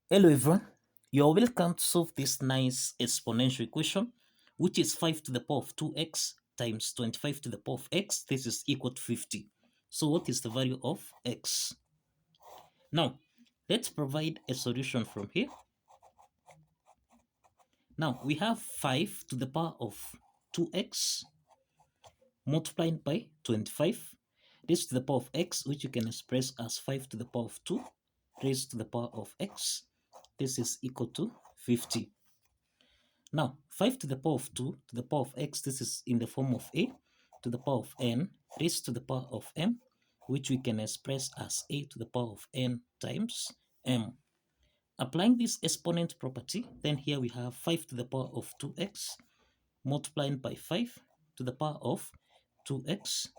Hello everyone, you're welcome to solve this nice exponential equation, which is 5 to the power of 2x times 25 to the power of x. This is equal to 50. So what is the value of x? Now, let's provide a solution from here. Now, we have 5 to the power of 2x multiplied by 25 raised to the power of x, which you can express as 5 to the power of 2 raised to the power of x. This is equal to 50. Now, 5 to the power of 2 to the power of x, this is in the form of a to the power of n raised to the power of m, which we can express as a to the power of n times m. Applying this exponent property, then here we have 5 to the power of 2x multiplied by 5 to the power of 2x.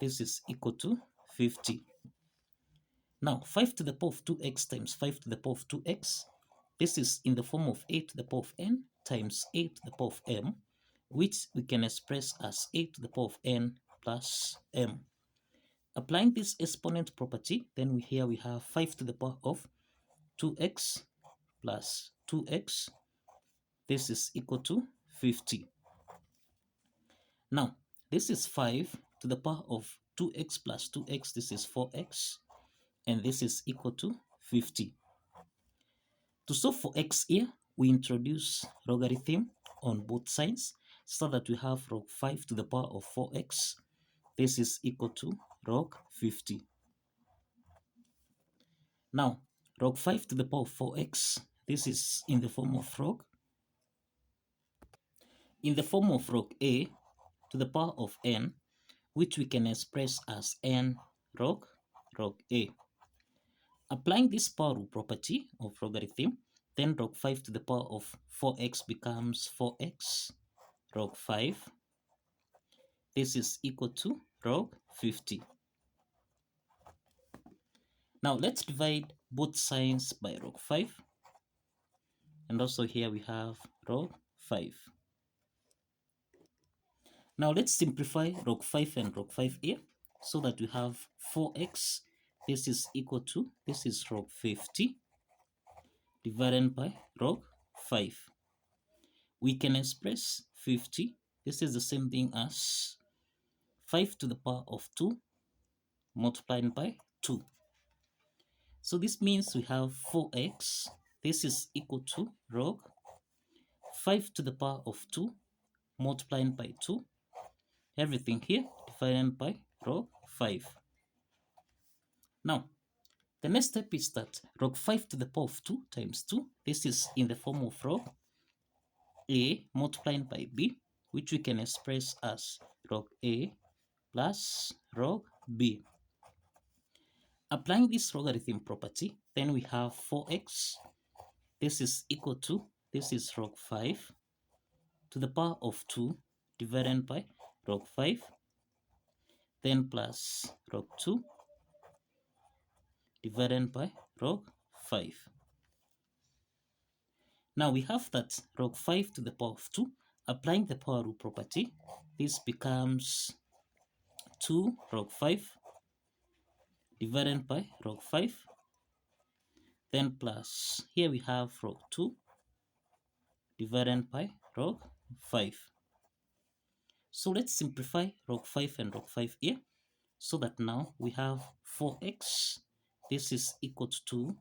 This is equal to 50. Now, 5 to the power of 2x times 5 to the power of 2x, this is in the form of a to the power of n times a to the power of m, which we can express as a to the power of n plus m. Applying this exponent property, then here we have 5 to the power of 2x plus 2x. This is equal to 50. Now, this is 5 to the power of 2x plus 2x. This is 4x. And this is equal to 50. To solve for x here, we introduce logarithm on both sides so that we have log 5 to the power of 4x. This is equal to log 50. Now, log 5 to the power of 4x, this is in the form of log a to the power of n, which we can express as n log a. Applying this power rule property of logarithm, then log 5 to the power of 4x becomes 4x log 5. This is equal to log 50. Now let's divide both sides by log 5. And also here we have log 5. Now let's simplify log 5 and log 5 here so that we have 4x. This is equal to, this is log 50 divided by log 5. We can express 50. This is the same thing as 5 to the power of 2 multiplied by 2. So this means we have 4x. This is equal to log 5 to the power of 2 multiplied by 2. Everything here divided by log 5. Now, the next step is that log 5 to the power of 2 times 2. This is in the form of log a multiplied by b, which we can express as log a plus log b. Applying this logarithm property, then we have 4x. This is equal to, this is log 5 to the power of 2 divided by log 5, then plus log 2 divided by log 5. Now we have that log 5 to the power of 2, applying the power rule property, this becomes 2 log 5 divided by log 5, then plus, here we have log 2 divided by log 5. So let's simplify log 5 and log 5 here, so that now we have 4x, this is equal to 2,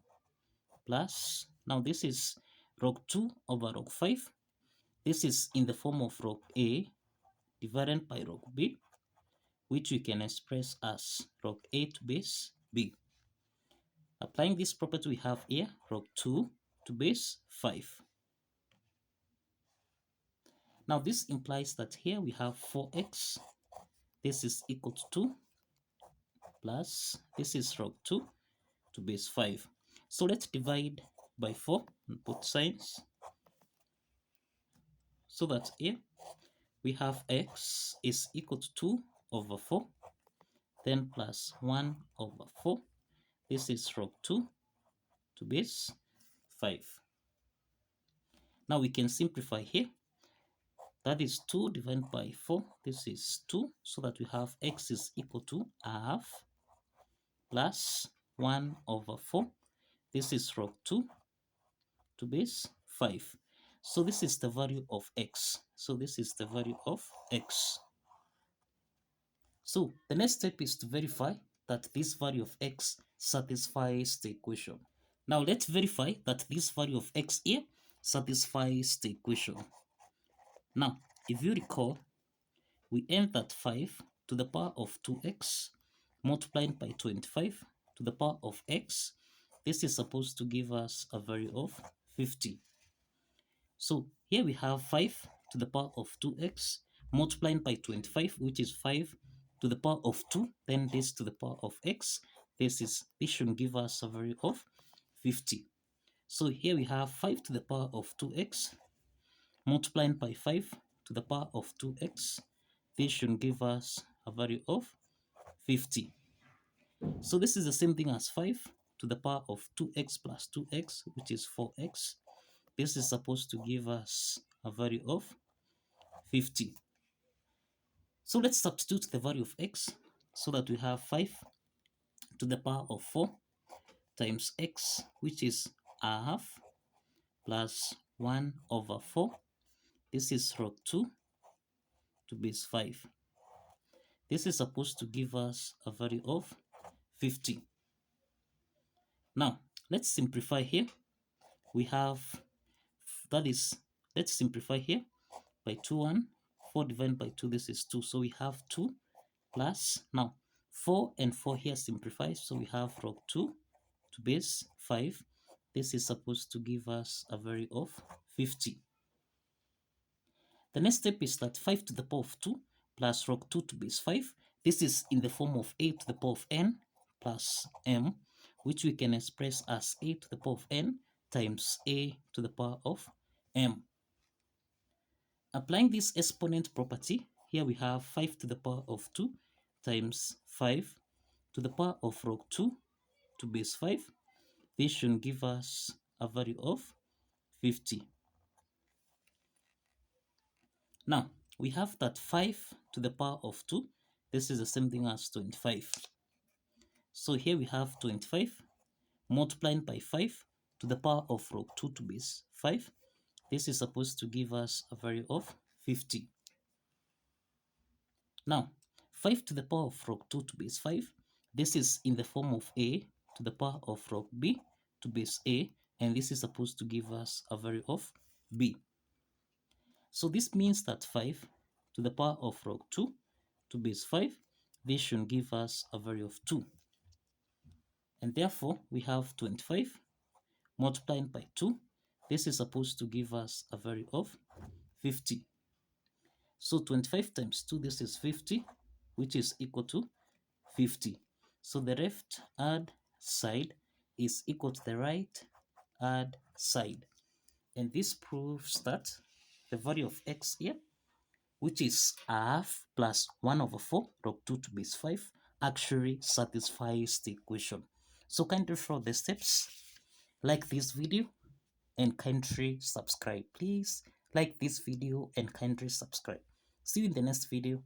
plus, now this is log 2 over log 5, this is in the form of log a divided by log b, which we can express as log a to base b. Applying this property we have here, log 2 to base 5. Now this implies that here we have 4x, this is equal to 2, plus this is log 2 to base 5. So let's divide by 4 on both sides, so that here we have x is equal to 2 over 4, then plus 1 over 4. This is log 2 to base 5. Now we can simplify here. That is 2 divided by 4. This is 2, so that we have x is equal to half plus 1 over 4. This is log 2 to base 5. So this is the value of x. So this is the value of x. So the next step is to verify that this value of x satisfies the equation. Now let's verify that this value of x here satisfies the equation. Now, if you recall, we end at 5 to the power of 2x multiplied by 25 to the power of x. This is supposed to give us a value of 50. So here we have 5 to the power of 2x multiplied by 25, which is 5 to the power of 2, then this to the power of x. This should give us a value of 50. So here we have 5 to the power of 2x multiplied by 5 to the power of 2x. This should give us a value of 50. So this is the same thing as 5 to the power of 2x plus 2x, which is 4x. This is supposed to give us a value of 50. So let's substitute the value of x so that we have 5 to the power of 4 times x, which is a half, plus 1 over 4. This is log 2 to base 5. This is supposed to give us a value of 50. Now, let's simplify here. We have, let's simplify here by 2, 1. 4 divided by 2, this is 2. So we have 2 plus, now 4 and 4 here simplifies. So we have log 2 to base 5. This is supposed to give us a value of 50. The next step is that 5 to the power of 2 plus log 2 to base 5. This is in the form of a to the power of n plus m, which we can express as a to the power of n times a to the power of m. Applying this exponent property, here we have 5 to the power of 2 times 5 to the power of log 2 to base 5. This should give us a value of 50. Now, we have that 5 to the power of 2. This is the same thing as 25. So here we have 25 multiplied by 5 to the power of log 2 to base 5. This is supposed to give us a value of 50. Now, 5 to the power of log 2 to base 5. This is in the form of a to the power of log b to base a, and this is supposed to give us a value of b. So this means that 5 to the power of log 2 to base 5, this should give us a value of 2. And therefore, we have 25 multiplied by 2. This is supposed to give us a value of 50. So 25 times 2, this is 50, which is equal to 50. So the left hand side is equal to the right hand side. And this proves that the value of x here, which is a half plus 1 over 4 log 2 to base 5, actually satisfies the equation. So kindly follow the steps, like this video, and kindly subscribe. Please like this video and kindly subscribe. See you in the next video.